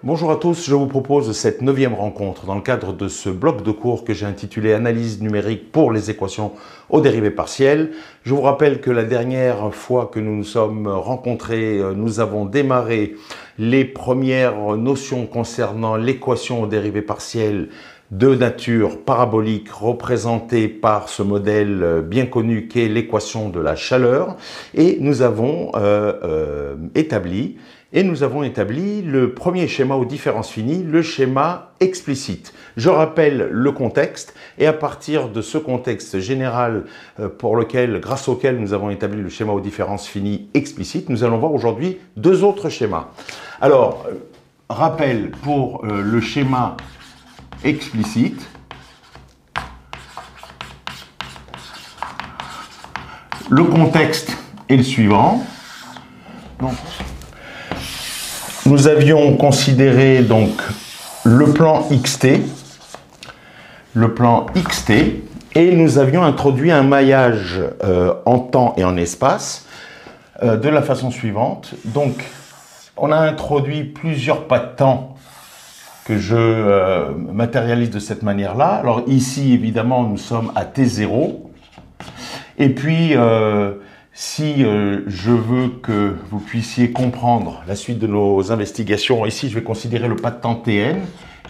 Bonjour à tous, je vous propose cette 9e rencontre dans le cadre de ce bloc de cours que j'ai intitulé Analyse numérique pour les équations aux dérivées partielles. Je vous rappelle que la dernière fois que nous nous sommes rencontrés, nous avons démarré les premières notions concernant l'équation aux dérivées partielles de nature parabolique représentée par ce modèle bien connu qu'est l'équation de la chaleur, et nous avons établi le premier schéma aux différences finies, le schéma explicite. Je rappelle le contexte, et à partir de ce contexte général grâce auquel nous avons établi le schéma aux différences finies explicite, nous allons voir aujourd'hui deux autres schémas. Alors, rappel pour le schéma explicite. Le contexte est le suivant. Donc, nous avions considéré donc le plan XT, et nous avions introduit un maillage en temps et en espace de la façon suivante. Donc, on a introduit plusieurs pas de temps que je matérialise de cette manière-là. Alors ici, évidemment, nous sommes à T0. Et puis, si je veux que vous puissiez comprendre la suite de nos investigations, ici, je vais considérer le pas de temps Tn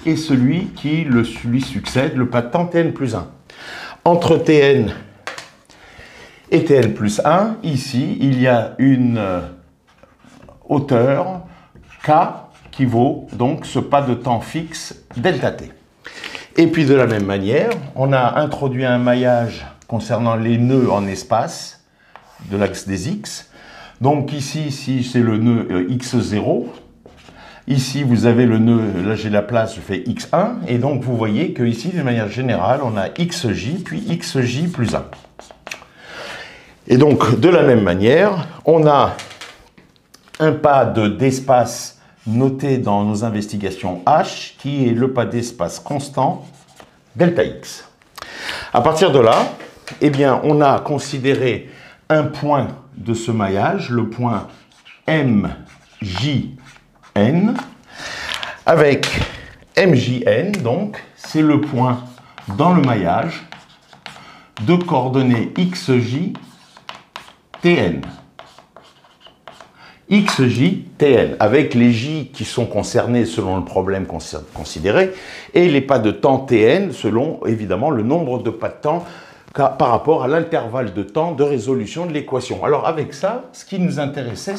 et celui qui lui succède, le pas de temps Tn plus 1. Entre Tn et Tn plus 1, ici, il y a une hauteur K qui vaut donc ce pas de temps fixe delta t. Et puis de la même manière, on a introduit un maillage concernant les nœuds en espace de l'axe des x. Donc ici, si c'est le nœud x0, ici vous avez le nœud, là j'ai la place, je fais x1, et donc vous voyez que ici, de manière générale, on a xj puis xj plus 1. Et donc de la même manière, on a un pas d'espace noté dans nos investigations H, qui est le pas d'espace constant delta x. À partir de là, eh bien, on a considéré un point de ce maillage, le point MJN, avec MJN, donc, c'est le point dans le maillage de coordonnées XJ, TN. XJ, TN, avec les J qui sont concernés selon le problème considéré, et les pas de temps TN selon, évidemment, le nombre de pas de temps par rapport à l'intervalle de temps de résolution de l'équation. Alors, avec ça, ce qui nous intéressait,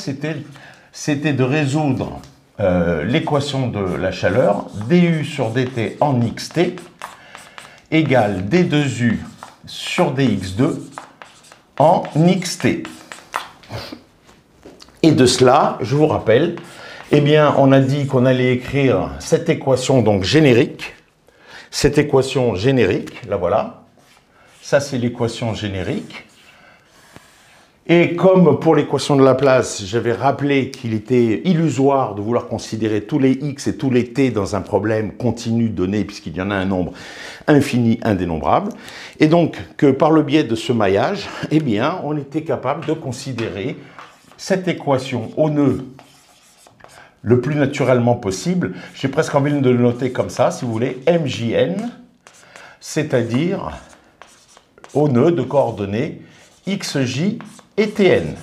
c'était de résoudre l'équation de la chaleur, du sur dt en xt, égale d2u sur dx2 en xt. Et de cela, je vous rappelle, eh bien, on a dit qu'on allait écrire cette équation donc générique. Cette équation générique, la voilà. Ça, c'est l'équation générique. Et comme pour l'équation de Laplace, j'avais rappelé qu'il était illusoire de vouloir considérer tous les x et tous les t dans un problème continu donné, puisqu'il y en a un nombre infini indénombrable. Et donc, que par le biais de ce maillage, eh bien, on était capable de considérer cette équation au nœud le plus naturellement possible. J'ai presque envie de le noter comme ça, si vous voulez, MJN, c'est-à-dire au nœud de coordonnées XJ et TN.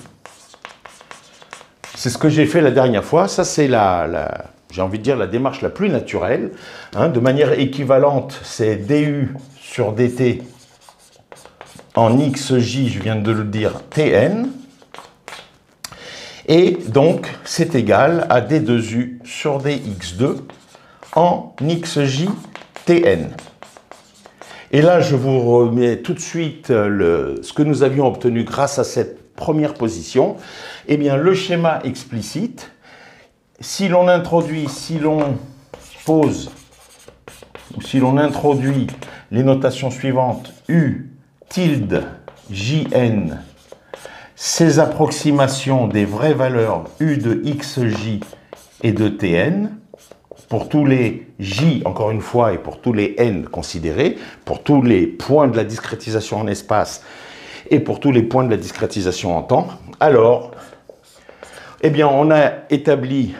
C'est ce que j'ai fait la dernière fois. Ça, c'est j'ai envie de dire, la démarche la plus naturelle. Hein, de manière équivalente, c'est DU sur DT en XJ, je viens de le dire, TN. Et donc, c'est égal à d2u sur dx2 en xj tn. Et là, je vous remets tout de suite ce que nous avions obtenu grâce à cette première position. Eh bien, le schéma explicite, si l'on introduit les notations suivantes, u tilde jn, ces approximations des vraies valeurs u de xj et de tn, pour tous les j, encore une fois, et pour tous les n considérés, pour tous les points de la discrétisation en espace et pour tous les points de la discrétisation en temps, alors, eh bien, on a établi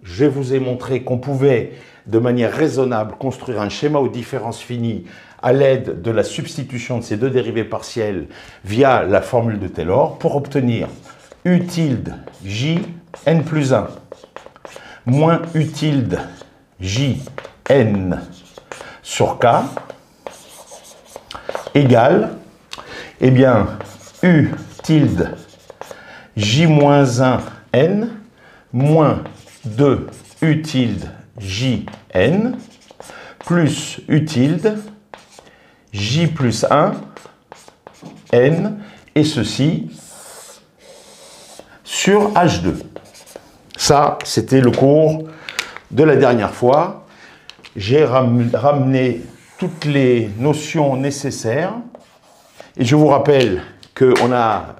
je vous ai montré qu'on pouvait, de manière raisonnable, construire un schéma aux différences finies à l'aide de la substitution de ces deux dérivés partiels via la formule de Taylor pour obtenir U tilde J n plus 1 moins U tilde J n sur K égale, eh bien, U tilde J moins 1 n moins 2 U tilde J n plus U tilde J plus 1 n, et ceci sur H2. Ça, c'était le cours de la dernière fois. J'ai ramené toutes les notions nécessaires. Et je vous rappelle qu'on a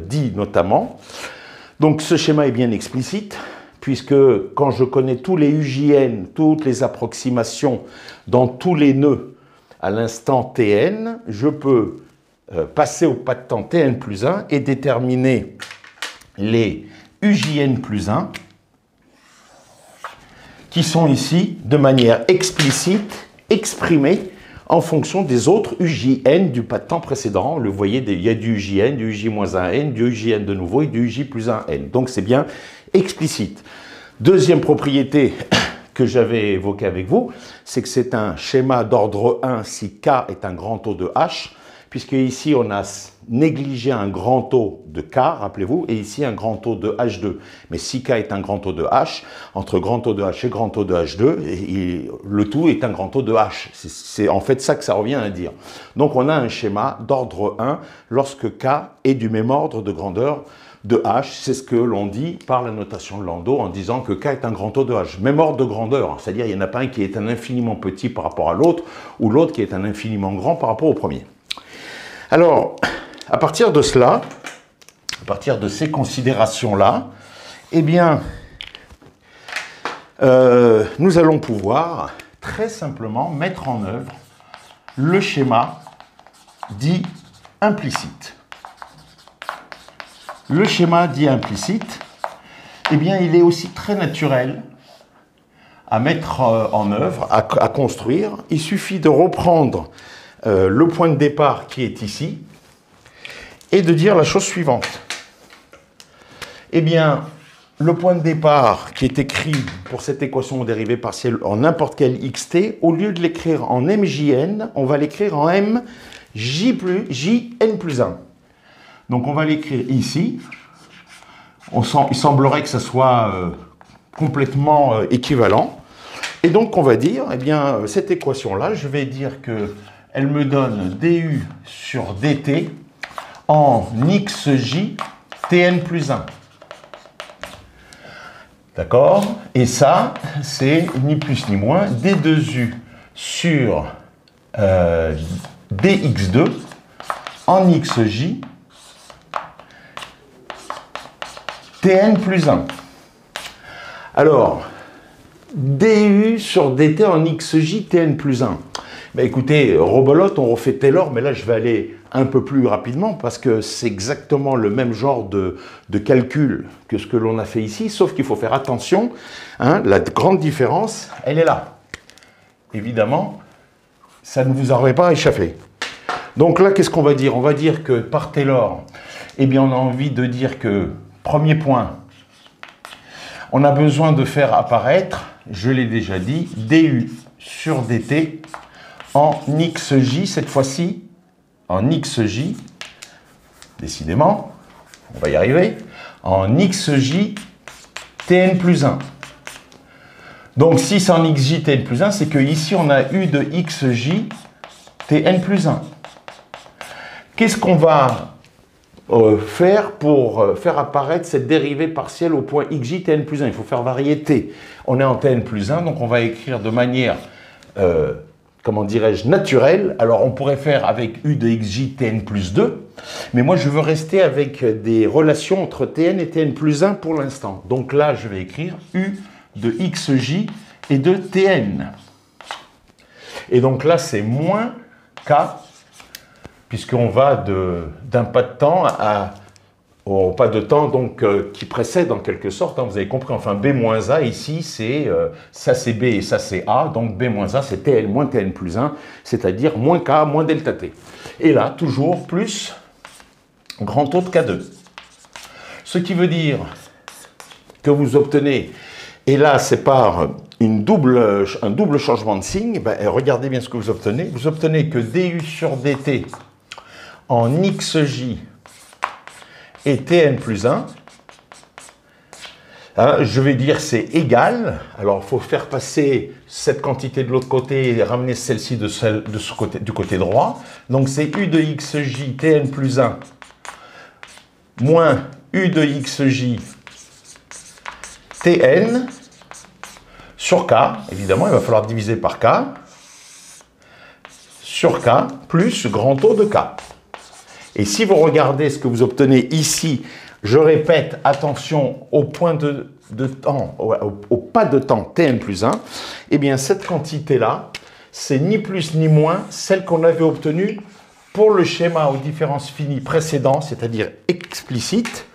dit notamment, donc ce schéma est bien explicite, puisque quand je connais tous les UJN, toutes les approximations dans tous les nœuds à l'instant Tn, je peux passer au pas de temps Tn plus 1 et déterminer les UJN plus 1 qui sont ici de manière explicite exprimés en fonction des autres UJN du pas de temps précédent. Vous voyez, il y a du UJN, du UJ-1n, du UJN de nouveau et du UJ plus 1n. Donc c'est bien explicite. Deuxième propriété que j'avais évoquée avec vous, c'est que c'est un schéma d'ordre 1 si K est un grand taux de H, puisque ici on a négligé un grand taux de K, rappelez-vous, et ici un grand taux de H2. Mais si K est un grand taux de H, entre grand taux de H et grand taux de H2, le tout est un grand taux de H. C'est en fait ça que ça revient à dire. Donc on a un schéma d'ordre 1 lorsque K est du même ordre de grandeur de H. C'est ce que l'on dit par la notation de Landau en disant que K est un grand taux de H. Même ordre de grandeur, c'est-à-dire il n'y en a pas un qui est un infiniment petit par rapport à l'autre, ou l'autre qui est un infiniment grand par rapport au premier. Alors, à partir de cela, à partir de ces considérations-là, eh bien, nous allons pouvoir très simplement mettre en œuvre le schéma dit implicite. Le schéma dit implicite, eh bien, il est aussi très naturel à mettre en œuvre, à construire. Il suffit de reprendre le point de départ qui est ici et de dire la chose suivante. Eh bien, le point de départ qui est écrit pour cette équation aux dérivées partielles en n'importe quel xt, au lieu de l'écrire en mjn, on va l'écrire en mjn plus 1. Donc on va l'écrire ici. Il semblerait que ça soit complètement équivalent. Et donc on va dire, eh bien, cette équation-là, je vais dire qu'elle me donne du sur dt en xj tn plus 1. D'accord? Et ça, c'est ni plus ni moins d2u sur dx2 en xj Tn plus 1. Alors, du sur dt en xj Tn plus 1. Ben écoutez, robolote, on refait Taylor, mais là je vais aller un peu plus rapidement parce que c'est exactement le même genre de calcul que ce que l'on a fait ici, sauf qu'il faut faire attention, hein, la grande différence, elle est là. Évidemment, ça ne vous aurait pas échappé. Donc là, qu'est-ce qu'on va dire? On va dire que par Taylor, eh bien on a envie de dire que premier point, on a besoin de faire apparaître, je l'ai déjà dit, du sur dt en xj, cette fois-ci, en xj, décidément, on va y arriver, en xj tn plus 1. Donc si c'est en xj tn plus 1, c'est que ici on a u de xj tn plus 1. Qu'est-ce qu'on va faire pour faire apparaître cette dérivée partielle au point xj tn plus 1. Il faut faire varier t. On est en tn plus 1, donc on va écrire de manière, comment dirais-je, naturelle. Alors on pourrait faire avec u de xj tn plus 2, mais moi je veux rester avec des relations entre tn et tn plus 1 pour l'instant. Donc là je vais écrire u de xj et de tn. Et donc là c'est moins k, puisqu'on va d'un pas de temps à au pas de temps donc, qui précède en quelque sorte, hein, vous avez compris, enfin B-A ici, c'est ça c'est B et ça c'est A, donc B-A c'est TL moins Tn plus 1, c'est-à-dire moins K moins delta T. Et là, toujours plus grand O de K2. Ce qui veut dire que vous obtenez, et là c'est par un double changement de signe, ben, regardez bien ce que vous obtenez que du sur dt en xj et Tn plus 1, hein, je vais dire c'est égal, alors il faut faire passer cette quantité de l'autre côté et ramener celle-ci de ce côté, du côté droit, donc c'est u de xj Tn plus 1 moins u de xj Tn sur K, évidemment il va falloir diviser par K, sur K plus grand O de K. Et si vous regardez ce que vous obtenez ici, je répète, attention au point de temps, au pas de temps Tn plus 1, eh bien cette quantité-là, c'est ni plus ni moins celle qu'on avait obtenue pour le schéma aux différences finies précédent, c'est-à-dire explicite,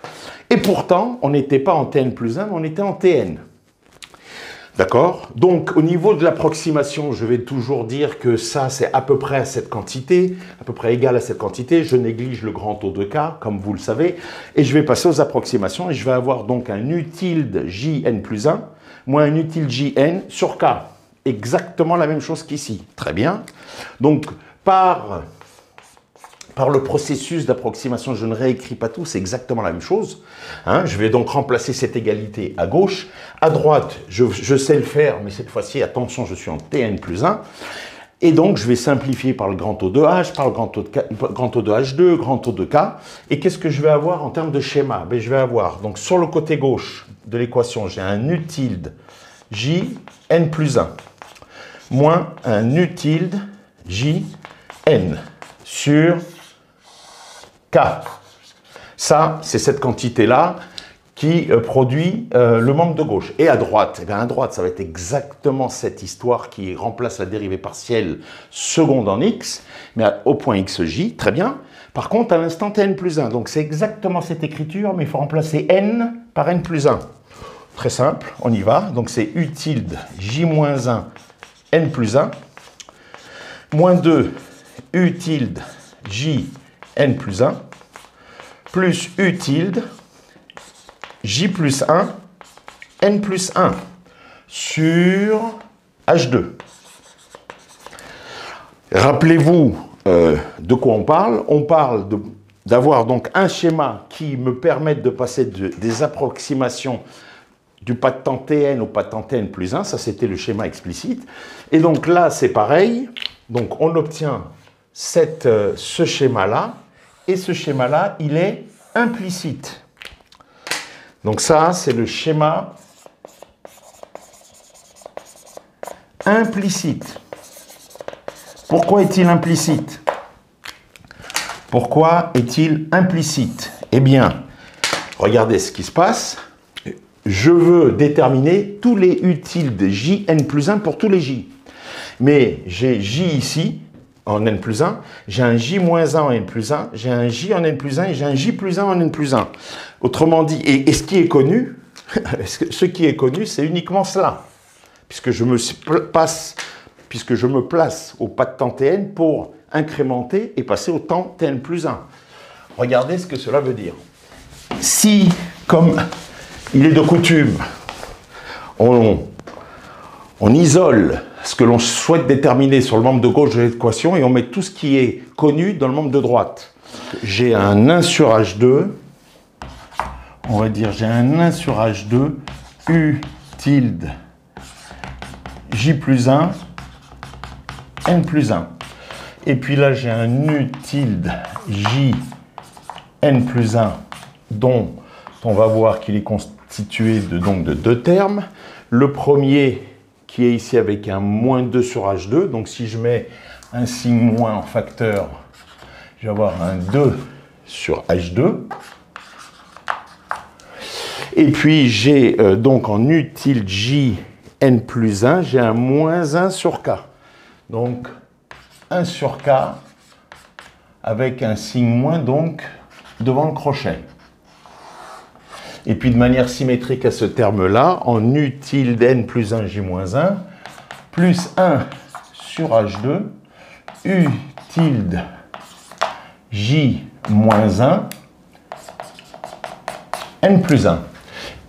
et pourtant on n'était pas en Tn plus 1, mais on était en Tn. D'accord? Donc, au niveau de l'approximation, je vais toujours dire que ça, c'est à peu près à cette quantité, à peu près égal à cette quantité. Je néglige le grand O de K, comme vous le savez. Et je vais passer aux approximations et je vais avoir donc un U tilde Jn plus 1 moins un U tilde Jn sur K. Exactement la même chose qu'ici. Très bien. Donc, par le processus d'approximation, je ne réécris pas tout, c'est exactement la même chose. Hein, je vais donc remplacer cette égalité à gauche. À droite, je sais le faire, mais cette fois-ci, attention, je suis en Tn plus 1. Et donc, je vais simplifier par le grand O de H, par le grand O de H2, grand O de K. Et qu'est-ce que je vais avoir en termes de schéma? Ben, je vais avoir, donc sur le côté gauche de l'équation, j'ai un U tilde Jn plus 1 moins un U tilde Jn sur K. Ça, c'est cette quantité-là qui produit le membre de gauche. Et à droite, eh bien à droite, ça va être exactement cette histoire qui remplace la dérivée partielle seconde en x, mais au point xj, très bien. Par contre, à l'instant Tn plus 1. Donc c'est exactement cette écriture, mais il faut remplacer n par n plus 1. Très simple, on y va. Donc c'est U tilde J-1 n plus 1, moins 2 U tilde J n plus 1, plus U tilde J plus 1, n plus 1, sur H2. Rappelez-vous de quoi on parle. On parle d'avoir donc un schéma qui me permette de passer des approximations du pas de temps Tn au pas de temps Tn plus 1. Ça, c'était le schéma explicite. Et donc là, c'est pareil. Donc on obtient ce schéma-là. Et ce schéma-là, il est implicite. Donc ça, c'est le schéma implicite. Pourquoi est-il implicite? Pourquoi est-il implicite? Eh bien, regardez ce qui se passe. Je veux déterminer tous les U tilde Jn plus 1 pour tous les J. Mais j'ai J ici, en n plus 1, j'ai un J-1 en n plus 1, j'ai un J en n plus 1 et j'ai un J plus 1 en n plus 1. Autrement dit, et ce qui est connu, c'est uniquement cela, puisque je me place au pas de temps Tn pour incrémenter et passer au temps Tn plus 1. Regardez ce que cela veut dire. Si, comme il est de coutume, on isole ce que l'on souhaite déterminer sur le membre de gauche de l'équation et on met tout ce qui est connu dans le membre de droite. J'ai un 1 sur H2, on va dire j'ai un 1 sur H2, U tilde J plus 1, N plus 1. Et puis là j'ai un U tilde J N plus 1 dont on va voir qu'il est constitué de deux termes. Le premier qui est ici avec un moins 2 sur H2. Donc si je mets un signe moins en facteur, je vais avoir un 2 sur H2. Et puis j'ai donc en U tilde J N plus 1, j'ai un moins 1 sur K. Donc 1 sur K avec un signe moins donc devant le crochet. Et puis de manière symétrique à ce terme-là, en U tilde N plus 1 J moins 1, plus 1 sur H2, U tilde J moins 1, N plus 1.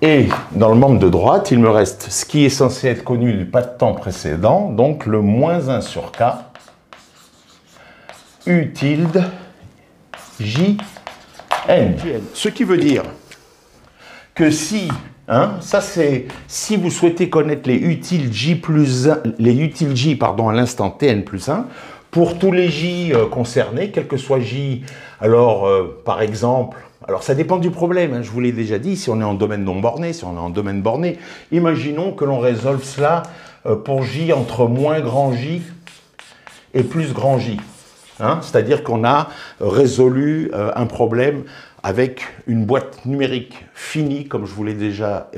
Et dans le membre de droite, il me reste ce qui est censé être connu du pas de temps précédent, donc le moins 1 sur K, U tilde J N. Ce qui veut dire que si, ça c'est, si vous souhaitez connaître les utiles J plus 1, les utiles J, pardon, à l'instant T N plus 1, pour tous les J concernés, quel que soit J, alors par exemple, alors ça dépend du problème, je vous l'ai déjà dit, si on est en domaine non borné, si on est en domaine borné, imaginons que l'on résolve cela pour J entre moins grand J et plus grand J. C'est-à-dire qu'on a résolu un problème avec une boîte numérique finie, comme je vous l'ai déjà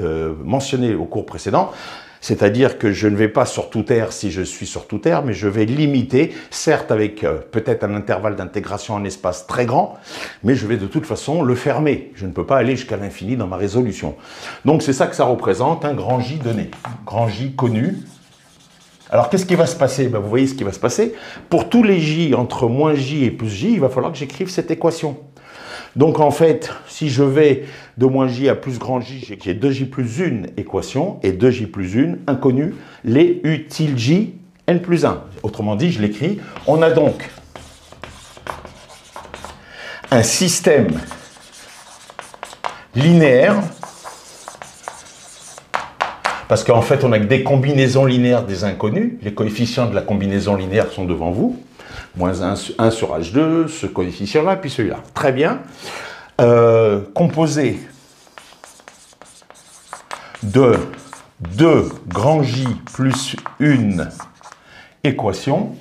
mentionné au cours précédent. C'est-à-dire que je ne vais pas sur tout R si je suis sur tout R, mais je vais limiter, certes avec peut-être un intervalle d'intégration en espace très grand, mais je vais de toute façon le fermer. Je ne peux pas aller jusqu'à l'infini dans ma résolution. Donc c'est ça que ça représente, un grand J donné, grand J connu. Alors qu'est-ce qui va se passer? Vous voyez ce qui va se passer. Pour tous les J entre moins J et plus J, il va falloir que j'écrive cette équation. Donc en fait, si je vais de moins J à plus grand J, j'ai 2J plus 1 équation et 2J plus 1 inconnue, les U tilde J N plus 1. Autrement dit, je l'écris. On a donc un système linéaire, parce qu'en fait, on a que des combinaisons linéaires des inconnus. Les coefficients de la combinaison linéaire sont devant vous. Moins 1 sur H2, ce coefficient-là, puis celui-là. Très bien. Composé de 2 grand J plus une équation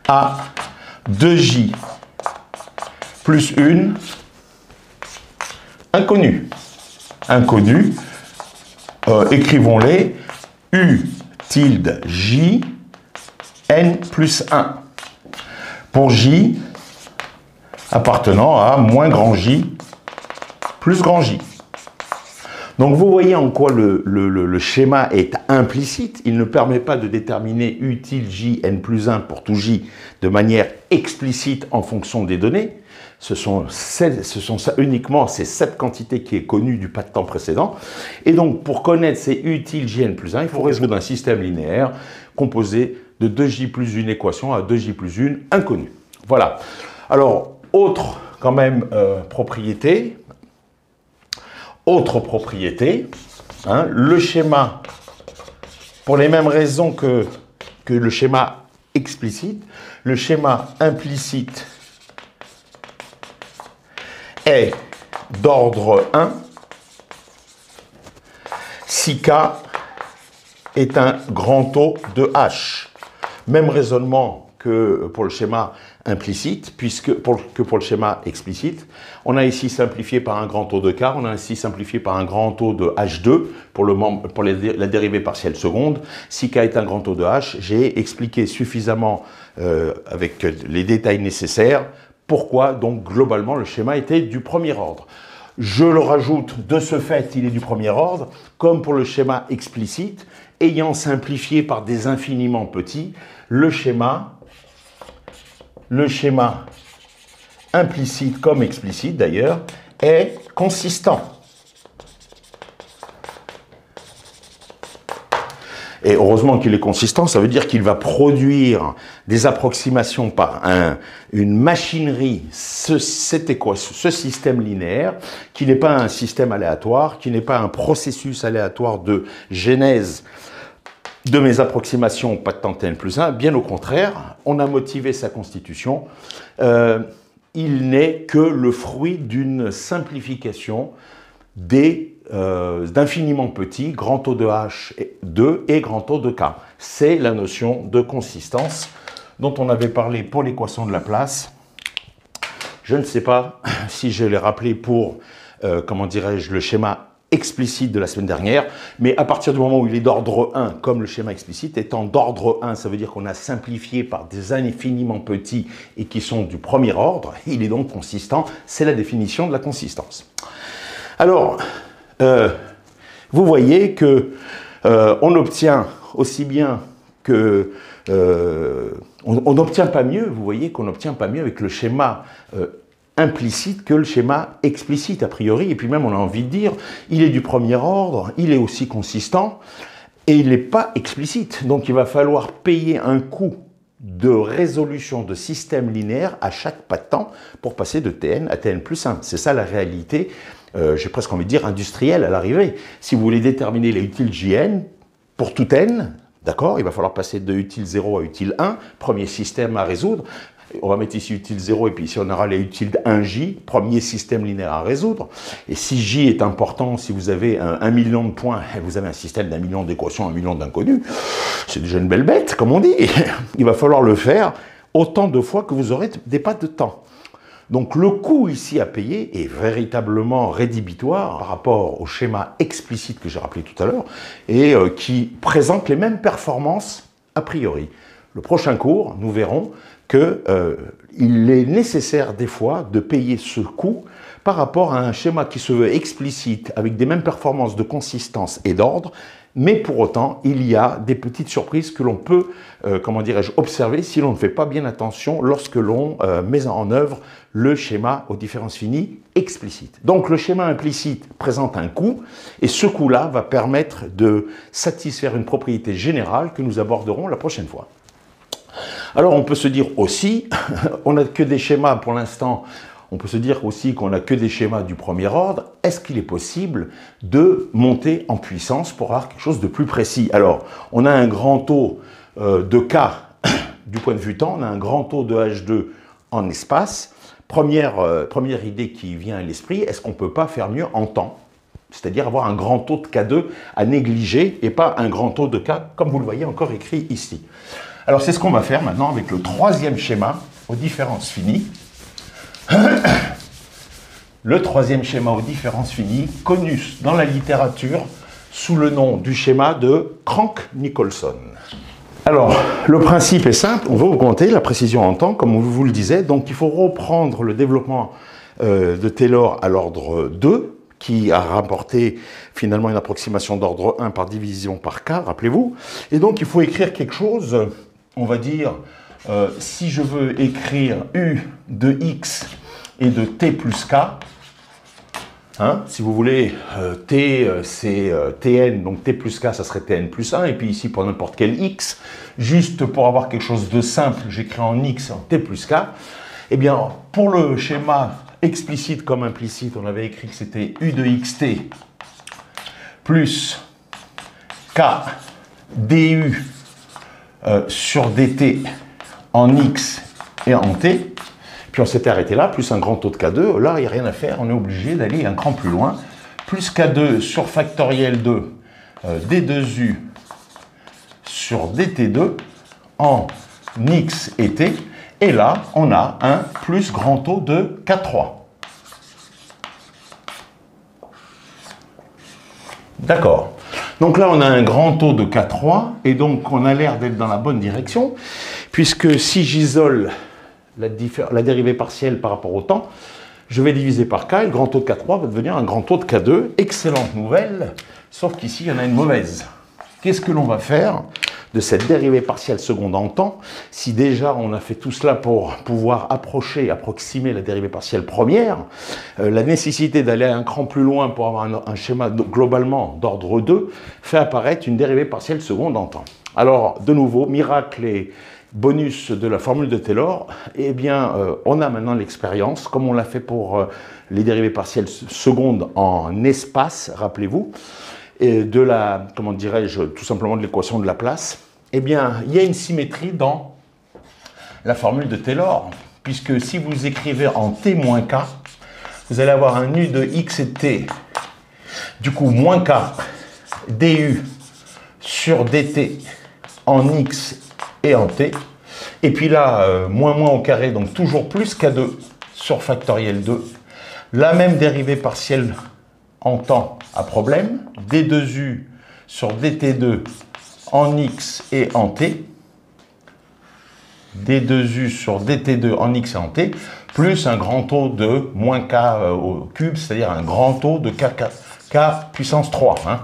à 2J plus une inconnue. Écrivons-les, U tilde J N plus 1. Pour J appartenant à moins grand J plus grand J. Donc vous voyez en quoi le schéma est implicite. Il ne permet pas de déterminer U tilde J N plus 1 pour tout J de manière explicite en fonction des données. Ce sont uniquement cette quantité qui est connue du pas de temps précédent. Et donc, pour connaître ces U tilde J N plus 1, il faut résoudre un système linéaire composé de 2J plus une équation à 2J plus une inconnue. Voilà. Alors, autre quand même propriété. Autre propriété, le schéma, pour les mêmes raisons que le schéma explicite, le schéma implicite est d'ordre 1 si K est un grand taux de H. Même raisonnement que pour le schéma implicite, puisque pour le schéma explicite, on a ici simplifié par un grand taux de K, on a ici simplifié par un grand taux de H2 pour la dérivée partielle seconde. Si K est un grand taux de H, j'ai expliqué suffisamment avec les détails nécessaires pourquoi donc globalement le schéma était du premier ordre. Je le rajoute, de ce fait, il est du premier ordre, comme pour le schéma explicite, ayant simplifié par des infiniment petits, le schéma implicite comme explicite d'ailleurs est consistant. Et heureusement qu'il est consistant, ça veut dire qu'il va produire des approximations par une machinerie, ce système linéaire, qui n'est pas un système aléatoire, qui n'est pas un processus aléatoire de genèse de mes approximations pas de temps N plus 1, bien au contraire, on a motivé sa constitution. Il n'est que le fruit d'une simplification d'infiniment petits, grand taux de H2 et grand taux de K. C'est la notion de consistance dont on avait parlé pour l'équation de Laplace. Je ne sais pas si je l'ai rappelé pour, comment dirais-je, le schéma explicite de la semaine dernière, mais à partir du moment où il est d'ordre 1, comme le schéma explicite, étant d'ordre 1, ça veut dire qu'on a simplifié par des infiniment petits et qui sont du premier ordre, il est donc consistant, c'est la définition de la consistance. Alors, vous voyez que on obtient aussi bien que... on n'obtient pas mieux, vous voyez qu'on n'obtient pas mieux avec le schéma implicite que le schéma explicite a priori, et puis même on a envie de dire, il est du premier ordre, il est aussi consistant, et il n'est pas explicite. Donc il va falloir payer un coût de résolution de système linéaire à chaque pas de temps pour passer de Tn à Tn plus 1. C'est ça la réalité, j'ai presque envie de dire industrielle à l'arrivée. Si vous voulez déterminer les utiles Jn, pour tout n, d'accord, il va falloir passer de utile 0 à utile 1, premier système à résoudre. On va mettre ici utile 0 et puis ici on aura les utiles 1j, premier système linéaire à résoudre. Et si j est important, si vous avez 1 million de points et vous avez un système d'1 million d'équations, 1 million d'inconnus, c'est déjà une belle bête, comme on dit. Il va falloir le faire autant de fois que vous aurez des pas de temps. Donc le coût ici à payer est véritablement rédhibitoire par rapport au schéma explicite que j'ai rappelé tout à l'heure et qui présente les mêmes performances a priori. Le prochain cours, nous verrons qu'il est nécessaire des fois de payer ce coût par rapport à un schéma qui se veut explicite avec des mêmes performances de consistance et d'ordre, mais pour autant, il y a des petites surprises que l'on peut, comment dirais-je, observer si l'on ne fait pas bien attention lorsque l'on met en œuvre le schéma aux différences finies explicite. Donc le schéma implicite présente un coût, et ce coût-là va permettre de satisfaire une propriété générale que nous aborderons la prochaine fois. Alors on peut se dire aussi, on n'a que des schémas pour l'instant, on peut se dire aussi qu'on n'a que des schémas du premier ordre. Est-ce qu'il est possible de monter en puissance pour avoir quelque chose de plus précis? Alors, on a un grand taux de K du point de vue temps, on a un grand taux de H2 en espace. Première idée qui vient à l'esprit, est-ce qu'on ne peut pas faire mieux en temps? C'est-à-dire avoir un grand taux de K2 à négliger et pas un grand taux de K, comme vous le voyez encore écrit ici. Alors, c'est ce qu'on va faire maintenant avec le troisième schéma aux différences finies. Le troisième schéma aux différences finies, connu dans la littérature sous le nom du schéma de Crank-Nicolson. Alors, le principe est simple, on va augmenter la précision en temps, comme on vous le disait, donc il faut reprendre le développement de Taylor à l'ordre 2, qui a rapporté finalement une approximation d'ordre 1 par division par k, rappelez-vous, et donc il faut écrire quelque chose, on va dire, si je veux écrire u de x et de t plus k, hein, si vous voulez, t c'est tn, donc t plus k ça serait tn plus 1, et puis ici pour n'importe quel x, juste pour avoir quelque chose de simple, j'écris en x en t plus k, eh bien pour le schéma explicite comme implicite, on avait écrit que c'était u de xt plus k du sur dt en x et en t, puis on s'était arrêté là, plus un grand taux de K2, là il n'y a rien à faire, on est obligé d'aller un cran plus loin, plus K2 sur factoriel 2 d2u sur dt2 en x et t, et là on a un plus grand taux de K3. D'accord. Donc là, on a un grand taux de K3, et donc on a l'air d'être dans la bonne direction, puisque si j'isole la dérivée partielle par rapport au temps, je vais diviser par K, et le grand taux de K3 va devenir un grand taux de K2. Excellente nouvelle, sauf qu'ici, il y en a une mauvaise. Qu'est-ce que l'on va faire de cette dérivée partielle seconde en temps, si déjà on a fait tout cela pour pouvoir approximer la dérivée partielle première, la nécessité d'aller un cran plus loin pour avoir un schéma globalement d'ordre 2 fait apparaître une dérivée partielle seconde en temps. Alors, de nouveau, miracle et bonus de la formule de Taylor, eh bien, on a maintenant l'expérience, comme on l'a fait pour les dérivées partielles secondes en espace, rappelez-vous, et de la, comment dirais-je, tout simplement de l'équation de Laplace, eh bien, il y a une symétrie dans la formule de Taylor, puisque si vous écrivez en t moins k, vous allez avoir un u de x et de t, du coup, moins k du sur dt en x et en t, et puis là, moins au carré, donc toujours plus k2 sur factoriel 2, la même dérivée partielle en temps à problème, d2u sur dt2 en x et en t, d2u sur dt2 en x et en t, plus un grand taux de moins k au cube, c'est-à-dire un grand taux de k puissance 3. Hein.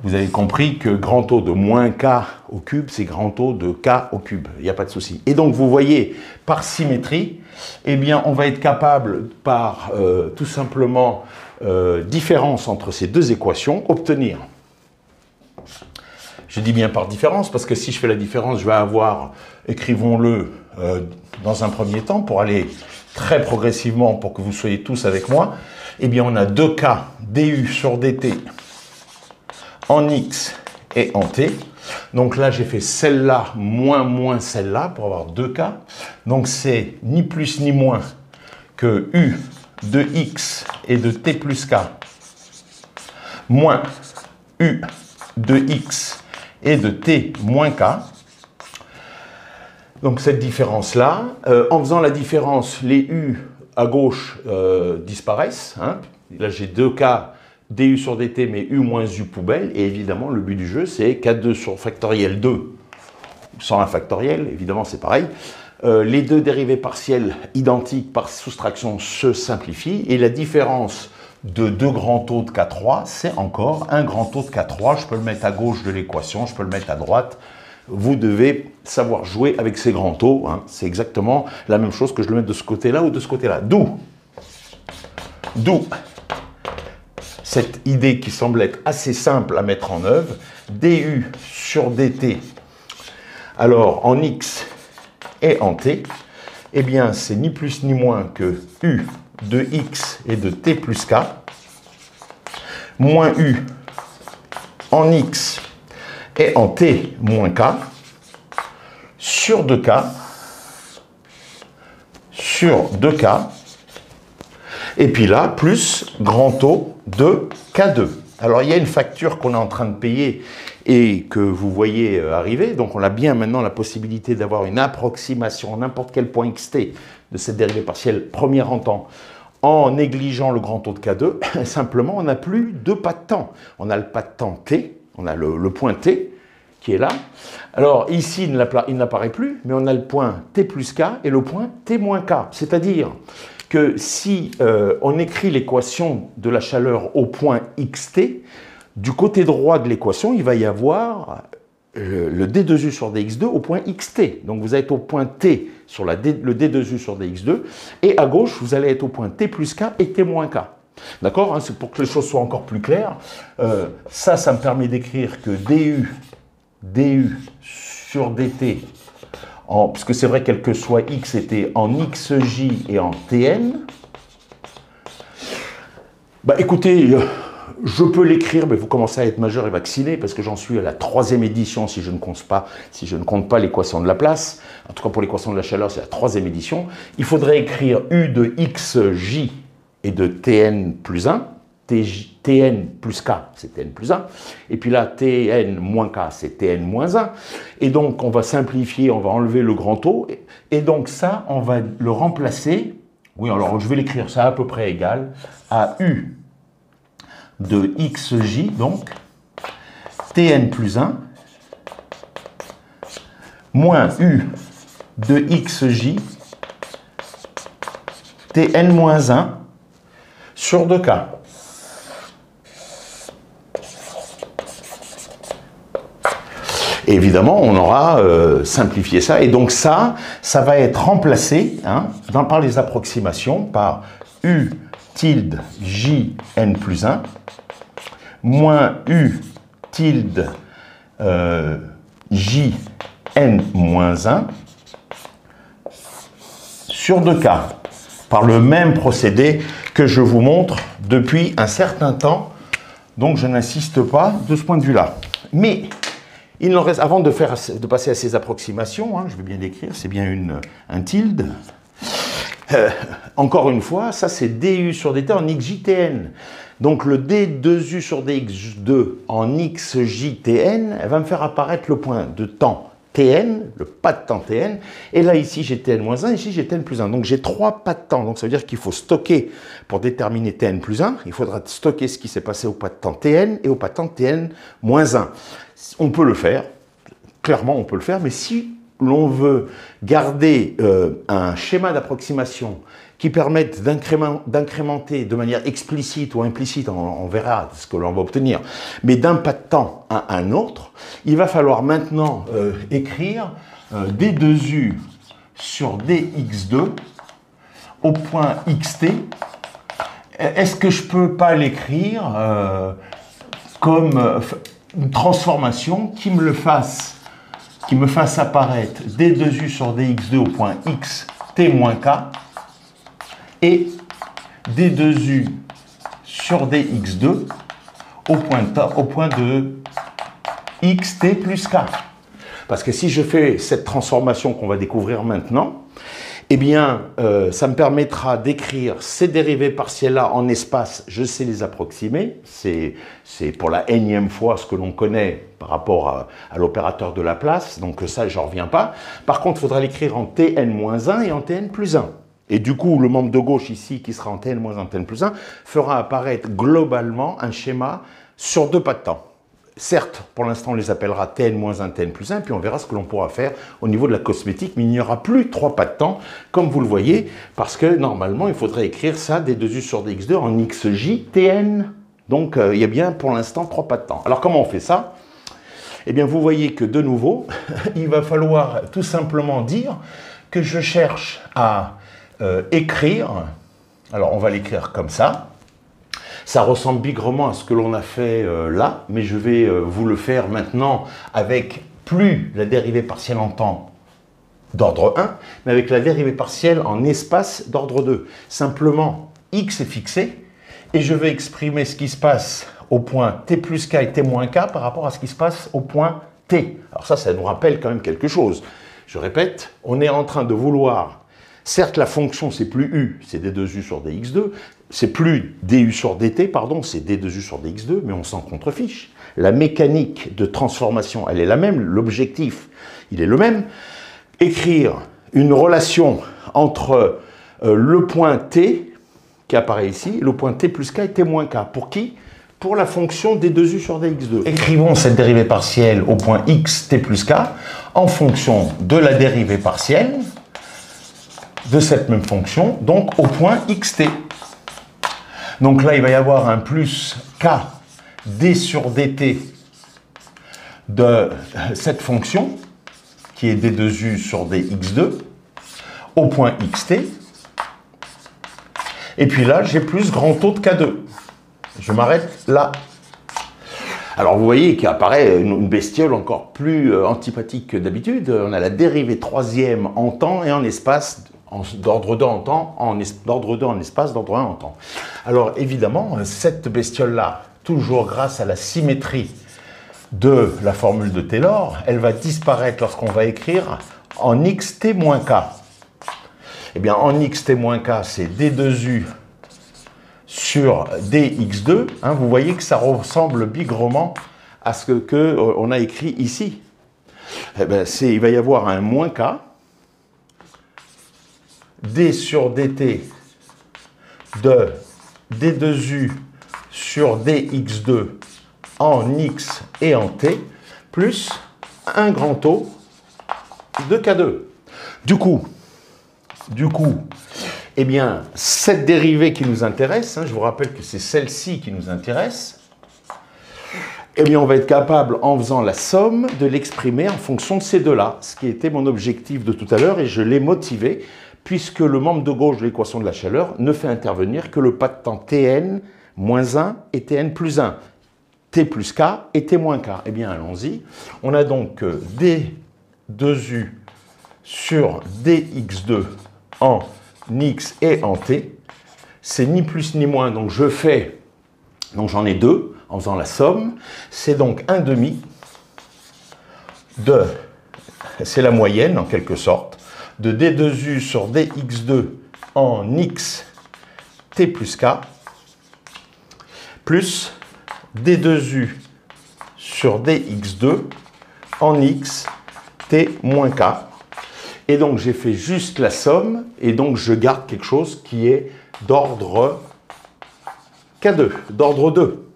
Vous avez compris que grand taux de moins k au cube, c'est grand taux de k au cube. Il n'y a pas de souci. Et donc, vous voyez, par symétrie, eh bien, on va être capable, par tout simplement différence entre ces deux équations, obtenir. Je dis bien par différence, parce que si je fais la différence, je vais avoir, écrivons-le dans un premier temps, pour aller très progressivement, pour que vous soyez tous avec moi, eh bien, on a 2k du sur dt en x et en t. Donc là, j'ai fait celle-là moins celle-là pour avoir 2k. Donc c'est ni plus ni moins que u de x et de t plus k moins u de x et de t moins k. Donc cette différence-là, en faisant la différence, les u à gauche disparaissent. Hein. Là, j'ai 2k du sur dt, mais u moins u poubelle. Et évidemment, le but du jeu, c'est k2 sur factoriel 2 sans un factoriel. Évidemment, c'est pareil. Les deux dérivées partielles identiques par soustraction se simplifient. Et la différence de deux grands taux de K3, c'est encore un grand taux de K3. Je peux le mettre à gauche de l'équation, je peux le mettre à droite. Vous devez savoir jouer avec ces grands taux. Hein. C'est exactement la même chose que je le mette de ce côté-là ou de ce côté-là. D'où cette idée qui semble être assez simple à mettre en œuvre, du sur dt, alors en x et en t, eh bien c'est ni plus ni moins que u de x et de t plus k, moins u en x et en t moins k, sur 2k, sur 2k, et puis là, plus grand taux de K2. Alors, il y a une facture qu'on est en train de payer et que vous voyez arriver. Donc, on a bien maintenant la possibilité d'avoir une approximation à n'importe quel point xt de cette dérivée partielle première en temps en négligeant le grand taux de K2. Simplement, on n'a plus deux pas de temps. On a le pas de temps t, on a le point t qui est là. Alors, ici, il n'apparaît plus, mais on a le point t plus k et le point t moins k. C'est-à-dire que si on écrit l'équation de la chaleur au point xt, du côté droit de l'équation, il va y avoir le d2u sur dx2 au point xt. Donc vous allez être au point t sur le d2u sur dx2, et à gauche, vous allez être au point t plus k et t moins k. D'accord, hein, c'est pour que les choses soient encore plus claires. Ça me permet d'écrire que du sur dt, puisque c'est vrai quel que soit x était en xj et en tn, bah écoutez, je peux l'écrire, mais vous commencez à être majeur et vacciné, parce que j'en suis à la 3e édition si je ne compte pas l'équation de Laplace. En tout cas pour l'équation de la chaleur, c'est la 3e édition. Il faudrait écrire u de xj et de tn plus 1, tn plus k, c'est tn plus 1, et puis là, tn moins k, c'est tn moins 1, et donc on va simplifier, on va enlever le grand taux, et donc ça, on va le remplacer, oui, alors je vais l'écrire, ça à peu près égal à u de xj, donc tn plus 1, moins u de xj, tn moins 1, sur 2k. Et évidemment, on aura simplifié ça. Et donc ça va être remplacé par les approximations par u tilde jn plus 1 moins u tilde jn moins 1 sur 2k, par le même procédé que je vous montre depuis un certain temps. Donc je n'insiste pas de ce point de vue-là. Mais il en reste, avant de passer à ces approximations, je vais bien l'écrire, c'est bien un tilde. Encore une fois, ça c'est du sur dt en xjtn. Donc le d2u sur dx2 en xjtn, elle va me faire apparaître le point de temps Tn, le pas de temps Tn, et là ici j'ai Tn-1, ici j'ai Tn plus 1. Donc j'ai 3 pas de temps, donc ça veut dire qu'il faut stocker, pour déterminer Tn plus 1, il faudra stocker ce qui s'est passé au pas de temps Tn et au pas de temps Tn-1. On peut le faire, clairement on peut le faire, mais si l'on veut garder un schéma d'approximation qui permette d'incrémenter de manière explicite ou implicite, on verra ce que l'on va obtenir, mais d'un pas de temps à un autre, il va falloir maintenant écrire d2u sur dx2 au point xt. Est-ce que je ne peux pas l'écrire comme une transformation qui me fasse apparaître d2u sur dx2 au point xt-k et d2u sur dx2 au point de xt plus k. Parce que si je fais cette transformation qu'on va découvrir maintenant, eh bien, ça me permettra d'écrire ces dérivées partielles-là en espace, je sais les approximer, c'est pour la énième fois ce que l'on connaît par rapport à l'opérateur de Laplace, donc ça, j'en reviens pas. Par contre, il faudra l'écrire en Tn-1 et en Tn plus 1. Et du coup, le membre de gauche ici, qui sera en Tn-1, Tn plus 1, fera apparaître globalement un schéma sur 2 pas de temps. Certes, pour l'instant, on les appellera Tn-1, Tn plus 1, puis on verra ce que l'on pourra faire au niveau de la cosmétique, mais il n'y aura plus 3 pas de temps, comme vous le voyez, parce que normalement, il faudrait écrire ça, d2u sur dx2 en xj, Tn. Donc, il y a bien pour l'instant 3 pas de temps. Alors, comment on fait ça? Eh bien, vous voyez que, de nouveau, il va falloir tout simplement dire que je cherche à écrire, alors on va l'écrire comme ça. Ça ressemble bigrement à ce que l'on a fait là, mais je vais vous le faire maintenant avec plus la dérivée partielle en temps d'ordre 1, mais avec la dérivée partielle en espace d'ordre 2. Simplement, x est fixé, et je vais exprimer ce qui se passe au point t plus k et t moins k par rapport à ce qui se passe au point t. Alors ça nous rappelle quand même quelque chose. Je répète, on est en train de vouloir... Certes, la fonction, c'est plus u, c'est d2u sur dx2, c'est plus du sur dt, pardon, c'est d2u sur dx2, mais on s'en contrefiche. La mécanique de transformation, elle est la même, l'objectif, il est le même. Écrire une relation entre le point t, qui apparaît ici, le point t plus k et t moins k. Pour qui? Pour la fonction d2u sur dx2. Écrivons cette dérivée partielle au point x t plus k en fonction de la dérivée partielle de cette même fonction, donc au point xt. Donc là, il va y avoir un plus k d sur dt de cette fonction, qui est d2u sur dx2, au point xt. Et puis là, j'ai plus grand O de k2. Je m'arrête là. Alors vous voyez qu'apparaît une bestiole encore plus antipathique que d'habitude. On a la dérivée troisième en temps et en espace, d'ordre 2 en temps, d'ordre 2 en espace, d'ordre 1 en temps. Alors évidemment, cette bestiole-là, toujours grâce à la symétrie de la formule de Taylor, elle va disparaître lorsqu'on va écrire en xt-k. Eh bien, en xt-k, c'est d2u sur dx2. Hein, vous voyez que ça ressemble bigrement à ce que on a écrit ici. Eh bien, il va y avoir un moins k, d sur dt de d2u sur dx2 en x et en t, plus un grand O de k2. Du coup, eh bien, cette dérivée qui nous intéresse, hein, je vous rappelle que c'est celle-ci qui nous intéresse, eh bien, on va être capable, en faisant la somme, de l'exprimer en fonction de ces deux-là, ce qui était mon objectif de tout à l'heure, et je l'ai motivé, puisque le membre de gauche de l'équation de la chaleur ne fait intervenir que le pas de temps Tn-1 et Tn plus 1, T plus K et T moins K. Eh bien, allons-y. On a donc d2u sur dx2 en x et en t. C'est ni plus ni moins, donc j'en ai deux en faisant la somme. C'est donc 1 demi de, c'est la moyenne en quelque sorte, de d2u sur dx2 en x t plus k, plus d2u sur dx2 en x T moins K. Et donc, j'ai fait juste la somme, et donc je garde quelque chose qui est d'ordre K2, d'ordre 2.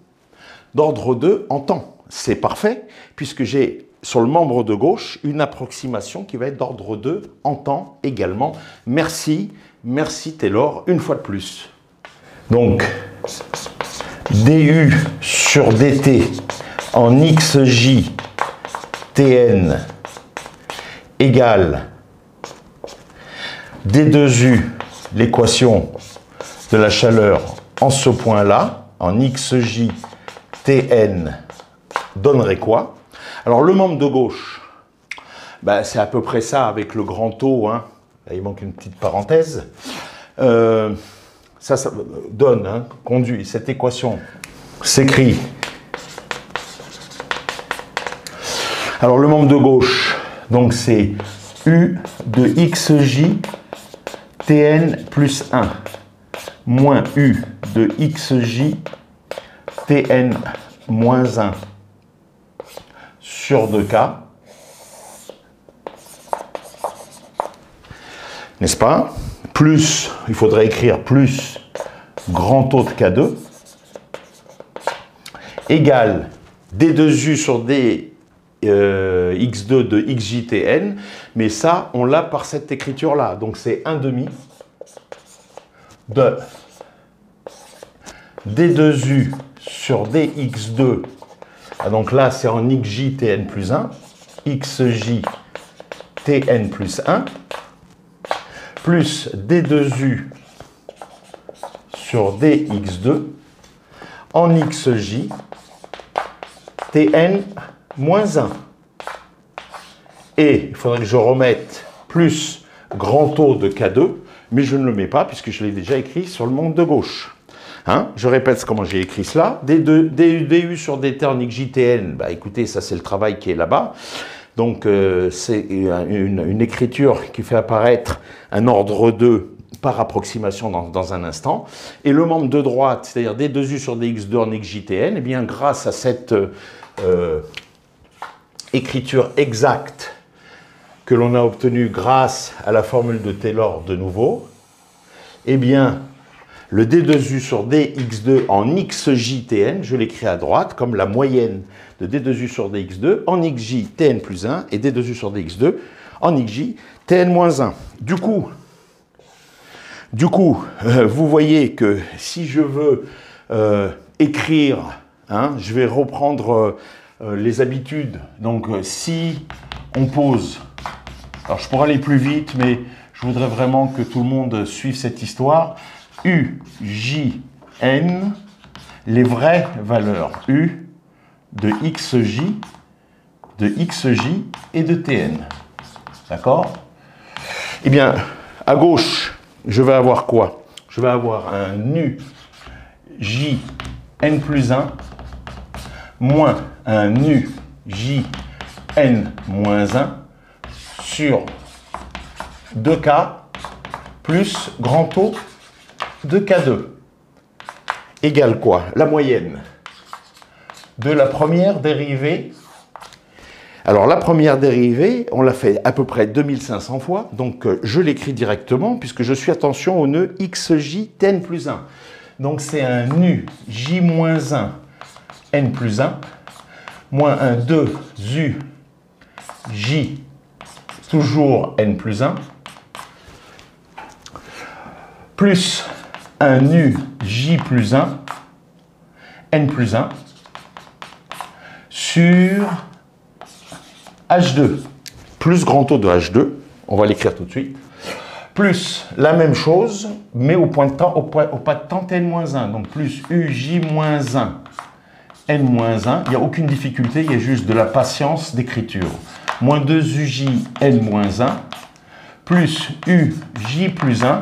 D'ordre 2 en temps. C'est parfait, puisque j'ai sur le membre de gauche une approximation qui va être d'ordre 2 en temps également. Merci, merci Taylor, une fois de plus. Donc, du sur dt en xj tn égale d2u, l'équation de la chaleur en ce point-là, en xj tn, donnerait quoi? Alors le membre de gauche, ben, c'est à peu près ça avec le grand O, hein. Là, il manque une petite parenthèse. Ça donne, hein, conduit, cette équation s'écrit. Alors le membre de gauche, donc c'est U de xj tn plus 1 moins U de xj tn moins 1 sur 2k, n'est-ce pas? Plus, il faudrait écrire plus grand O de K2, égale D2U sur D x2 de xjtn, mais ça, on l'a par cette écriture-là. Donc, c'est 1 demi de D2U sur dx2. Ah, donc là, c'est en xjtn plus 1, xjtn plus 1, plus d2u sur dx2 en xj tn moins 1. Et il faudrait que je remette plus grand O de K2, mais je ne le mets pas puisque je l'ai déjà écrit sur le membre de gauche. Hein? Je répète comment j'ai écrit cela. du sur dt en xjtn, bah, écoutez, ça c'est le travail qui est là-bas. Donc, c'est une écriture qui fait apparaître un ordre 2 par approximation dans un instant. Et le membre de droite, c'est-à-dire d2u sur dx2 en xjtn, eh bien, grâce à cette écriture exacte que l'on a obtenue grâce à la formule de Taylor de nouveau, eh bien, le d2u sur dx2 en xjtn, je l'écris à droite comme la moyenne de d2u sur dx2 en xjtn plus 1 et d2u sur dx2 en xjtn moins 1. Du coup, vous voyez que si je veux écrire, hein, je vais reprendre les habitudes. Donc, si on pose, alors je pourrais aller plus vite, mais je voudrais vraiment que tout le monde suive cette histoire. U, J, N, les vraies valeurs U de XJ et de Tn. D'accord? Eh bien, à gauche, je vais avoir quoi? Je vais avoir un U, J, N plus 1, moins un U, J, N moins 1, sur 2K, plus grand O de K2 égale quoi? La moyenne de la première dérivée. Alors la première dérivée, on l'a fait à peu près 2500 fois, donc je l'écris directement puisque je suis, attention, au nœud xj tn plus 1. Donc c'est un nu j moins 1 n plus 1 moins un 2 u j toujours n plus 1 plus un nu j plus 1, n plus 1, sur H2, plus grand O de H2, on va l'écrire tout de suite, plus la même chose, mais au point de temps, au pas de temps Tn-1, donc plus uj-1, n-1, il n'y a aucune difficulté, il y a juste de la patience d'écriture. Moins 2 uj n-1, plus uj plus 1,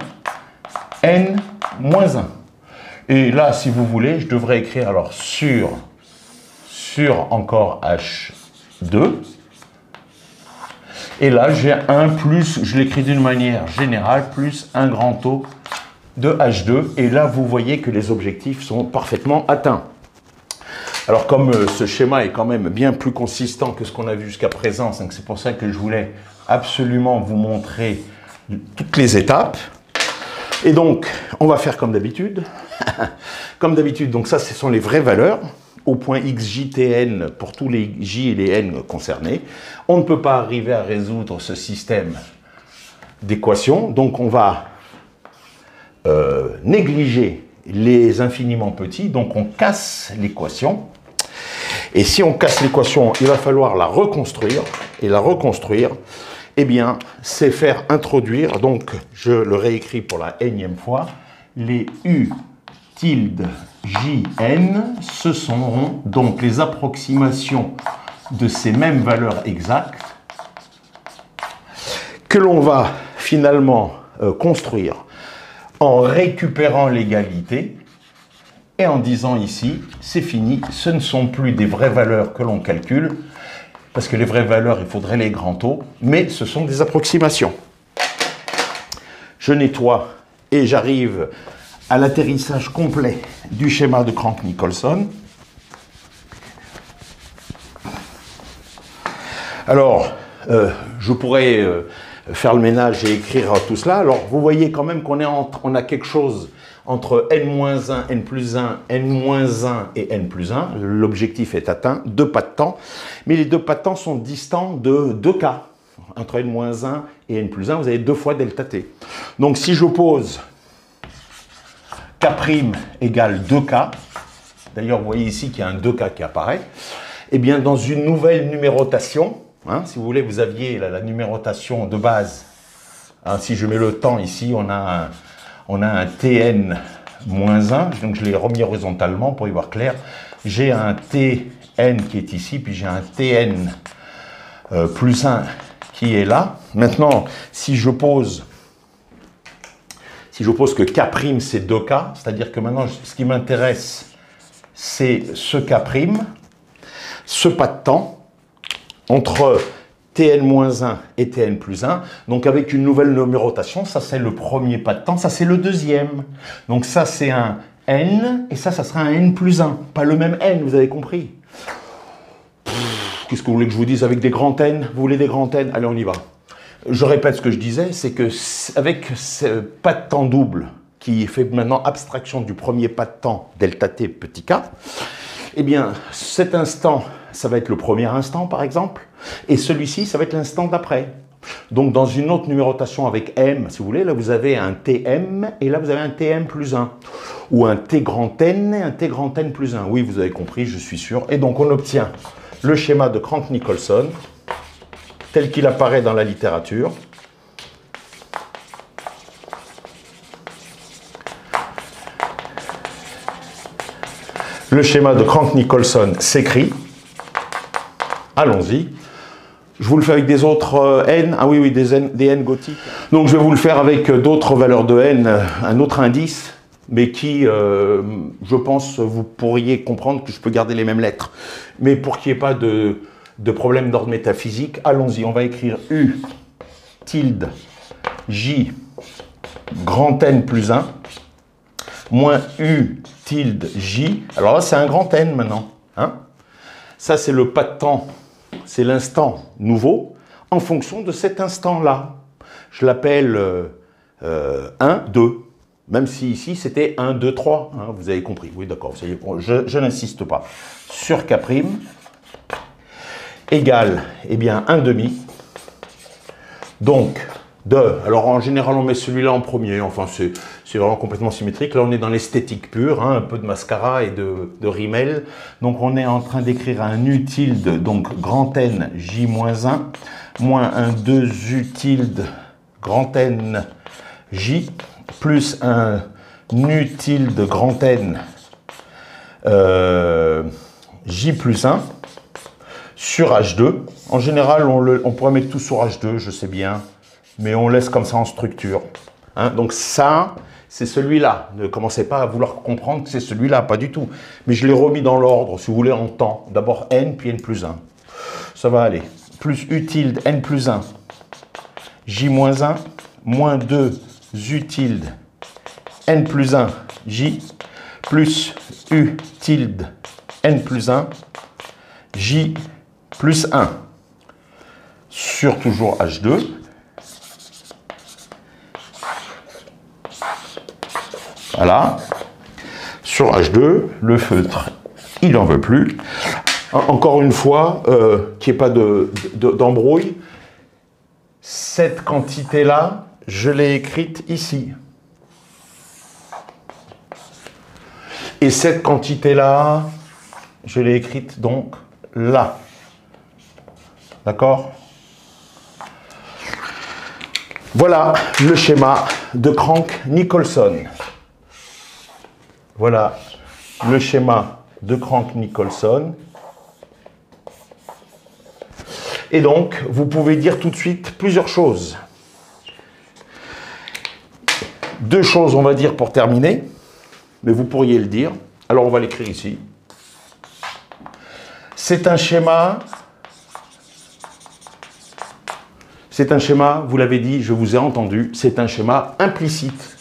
n moins 1. Et là, si vous voulez, je devrais écrire alors sur encore H2. Et là, j'ai un plus, je l'écris d'une manière générale, plus un grand O de H2. Et là, vous voyez que les objectifs sont parfaitement atteints. Alors comme ce schéma est quand même bien plus consistant que ce qu'on a vu jusqu'à présent, c'est pour ça que je voulais absolument vous montrer toutes les étapes. Et donc, on va faire comme d'habitude. Comme d'habitude, donc ça, ce sont les vraies valeurs, au point x, j, t, n, pour tous les j et les n concernés. On ne peut pas arriver à résoudre ce système d'équations, donc on va négliger les infiniment petits, donc on casse l'équation. Et si on casse l'équation, il va falloir la reconstruire. Et la reconstruire, eh bien, c'est faire introduire, donc je le réécris pour la énième fois, les u tilde jn, ce seront donc les approximations de ces mêmes valeurs exactes que l'on va finalement construire en récupérant l'égalité et en disant ici, c'est fini, ce ne sont plus des vraies valeurs que l'on calcule, parce que les vraies valeurs, il faudrait les grands taux, mais ce sont des approximations. Je nettoie et j'arrive à l'atterrissage complet du schéma de Crank-Nicolson. Alors, je pourrais faire le ménage et écrire tout cela. Alors, vous voyez quand même qu'on on a quelque chose entre n-1, n plus 1, n-1 et n plus 1. L'objectif est atteint, 2 pas de temps. Mais les 2 pas de temps sont distants de 2k. Entre n-1 et n plus 1, vous avez 2 fois delta t. Donc, si j'oppose k' égale 2k, d'ailleurs, vous voyez ici qu'il y a un 2k qui apparaît, eh bien, dans une nouvelle numérotation, hein, si vous voulez, vous aviez la numérotation de base. Hein, si je mets le temps ici, on a un tn-1, donc je l'ai remis horizontalement pour y voir clair. J'ai un tn qui est ici, puis j'ai un tn plus 1 qui est là. Maintenant, si je pose que k' c'est 2k, c'est-à-dire que maintenant, ce qui m'intéresse, c'est ce k', ce pas de temps, entre tn-1 et tn plus 1, donc avec une nouvelle numérotation, ça c'est le premier pas de temps, ça c'est le deuxième. Donc ça c'est un n, et ça sera un n plus 1. Pas le même n, vous avez compris. Qu'est-ce que vous voulez que je vous dise avec des grands n? Vous voulez des grands n? Allez, on y va. Je répète ce que je disais, c'est que avec ce pas de temps double, qui fait maintenant abstraction du premier pas de temps, delta t petit k, eh bien cet instant, ça va être le premier instant par exemple, et celui-ci, ça va être l'instant d'après. Donc dans une autre numérotation avec m, si vous voulez, là vous avez un tm, et là vous avez un tm plus 1, ou un t grand n et un t grand n plus 1. Oui, vous avez compris, je suis sûr. Et donc on obtient le schéma de Crank-Nicolson, tel qu'il apparaît dans la littérature. Le schéma de Crank-Nicolson s'écrit. Allons-y. Je vous le fais avec des autres n. Ah oui, des n gothiques. Donc je vais vous le faire avec d'autres valeurs de n, un autre indice, mais qui, je pense, vous pourriez comprendre que je peux garder les mêmes lettres. Mais pour qu'il n'y ait pas de problème d'ordre métaphysique, allons-y. On va écrire u tilde j grand n plus 1 moins u tilde j. Alors là, c'est un grand n maintenant. Hein? Ça, c'est le pas de temps. C'est l'instant nouveau en fonction de cet instant-là. Je l'appelle 1, 2. Même si ici, c'était 1, 2, 3. Hein, vous avez compris. Oui, d'accord. Je n'insiste pas. Sur k' égale, eh bien, 1 demi. Donc, 2. Alors, en général, on met celui-là en premier. Enfin, c'est vraiment complètement symétrique. Là, on est dans l'esthétique pure, hein, un peu de mascara et de rimel. Donc, on est en train d'écrire un u tilde, donc grand N, j-1, moins un 2 u tilde, grand N, j, plus un u tilde, grand N, j plus 1, sur H2. En général, on pourrait mettre tout sur H2, je sais bien, mais on laisse comme ça en structure. Hein, donc ça, c'est celui-là. Ne commencez pas à vouloir comprendre que c'est celui-là, pas du tout. Mais je l'ai remis dans l'ordre, si vous voulez, en temps. D'abord n, puis n plus 1. Ça va aller. Plus u tilde n plus 1, j-1, moins 2 u tilde n plus 1, j, plus u tilde n plus 1, j plus 1, sur toujours H2. Voilà. Sur H2, le feutre, il n'en veut plus. Encore une fois, qu'il n'y ait pas d'embrouille, cette quantité-là, je l'ai écrite ici. Et cette quantité-là, je l'ai écrite donc là. D'accord? Voilà le schéma de Crank-Nicolson. Voilà le schéma de Crank-Nicolson. Et donc, vous pouvez dire tout de suite plusieurs choses. Deux choses, on va dire, pour terminer, mais vous pourriez le dire. Alors, on va l'écrire ici. C'est un schéma, vous l'avez dit, je vous ai entendu, c'est un schéma implicite.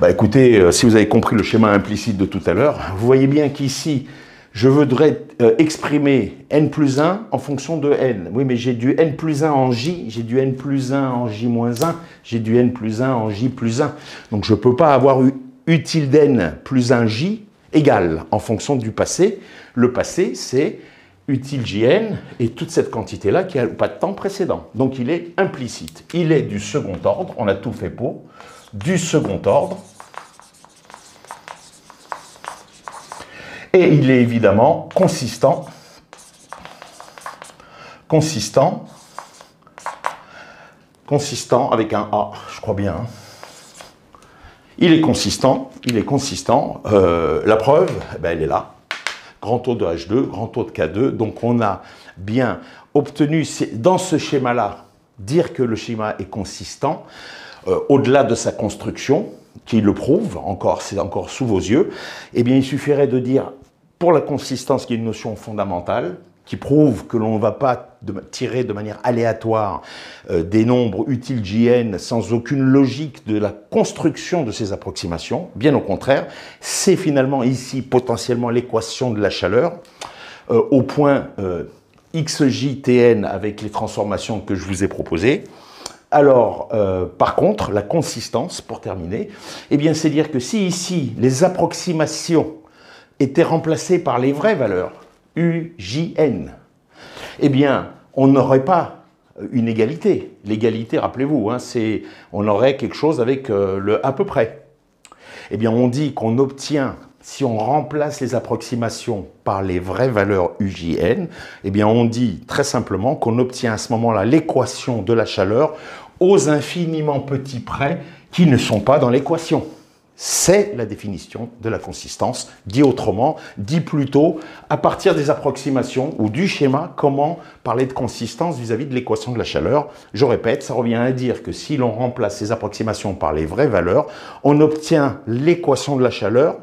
Bah écoutez, si vous avez compris le schéma implicite de tout à l'heure, vous voyez bien qu'ici, je voudrais exprimer n plus 1 en fonction de n. Oui, mais j'ai du n plus 1 en j, j'ai du n plus 1 en j moins 1, j'ai du n plus 1 en j plus 1. Donc je ne peux pas avoir utile d'n plus 1 j égale en fonction du passé. Le passé, c'est utile jn et toute cette quantité-là qui n'a pas de temps précédent. Donc il est implicite. Il est du second ordre, on a tout fait pour, du second ordre. Et il est évidemment consistant avec un A, je crois bien. Hein. Il est consistant. La preuve, ben, elle est là. Grand taux de H2, grand taux de K2. Donc on a bien obtenu, dans ce schéma-là, dire que le schéma est consistant, au-delà de sa construction, qui le prouve, c'est encore sous vos yeux, eh bien il suffirait de dire, pour la consistance, qui est une notion fondamentale, qui prouve que l'on ne va pas tirer de manière aléatoire des nombres utiles Jn sans aucune logique de la construction de ces approximations. Bien au contraire, c'est finalement ici potentiellement l'équation de la chaleur au point xjtn avec les transformations que je vous ai proposées. Alors, par contre, la consistance, pour terminer, eh bien, c'est dire que si ici, les approximations étaient remplacées par les vraies valeurs, U, J, N, eh bien, on n'aurait pas une égalité. L'égalité, rappelez-vous, hein, on aurait quelque chose avec le à peu près. Eh bien, on dit qu'on obtient, si on remplace les approximations par les vraies valeurs U, J, N, eh bien, on dit très simplement qu'on obtient à ce moment-là l'équation de la chaleur aux infiniment petits près qui ne sont pas dans l'équation. C'est la définition de la consistance. Dit autrement, dit plutôt, à partir des approximations ou du schéma, comment parler de consistance vis-à-vis de l'équation de la chaleur. Je répète, ça revient à dire que si l'on remplace ces approximations par les vraies valeurs, on obtient l'équation de la chaleur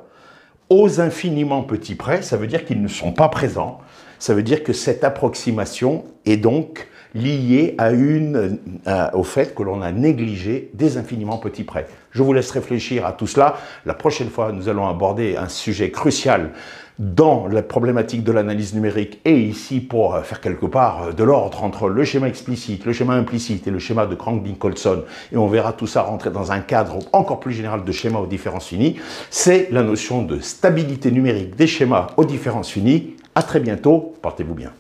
aux infiniment petits près. Ça veut dire qu'ils ne sont pas présents. Ça veut dire que cette approximation est donc lié au fait que l'on a négligé des infiniment petits près. Je vous laisse réfléchir à tout cela. La prochaine fois, nous allons aborder un sujet crucial dans la problématique de l'analyse numérique et ici pour faire quelque part de l'ordre entre le schéma explicite, le schéma implicite et le schéma de Crank-Nicolson. Et on verra tout ça rentrer dans un cadre encore plus général de schéma aux différences finies. C'est la notion de stabilité numérique des schémas aux différences finies. À très bientôt, portez-vous bien.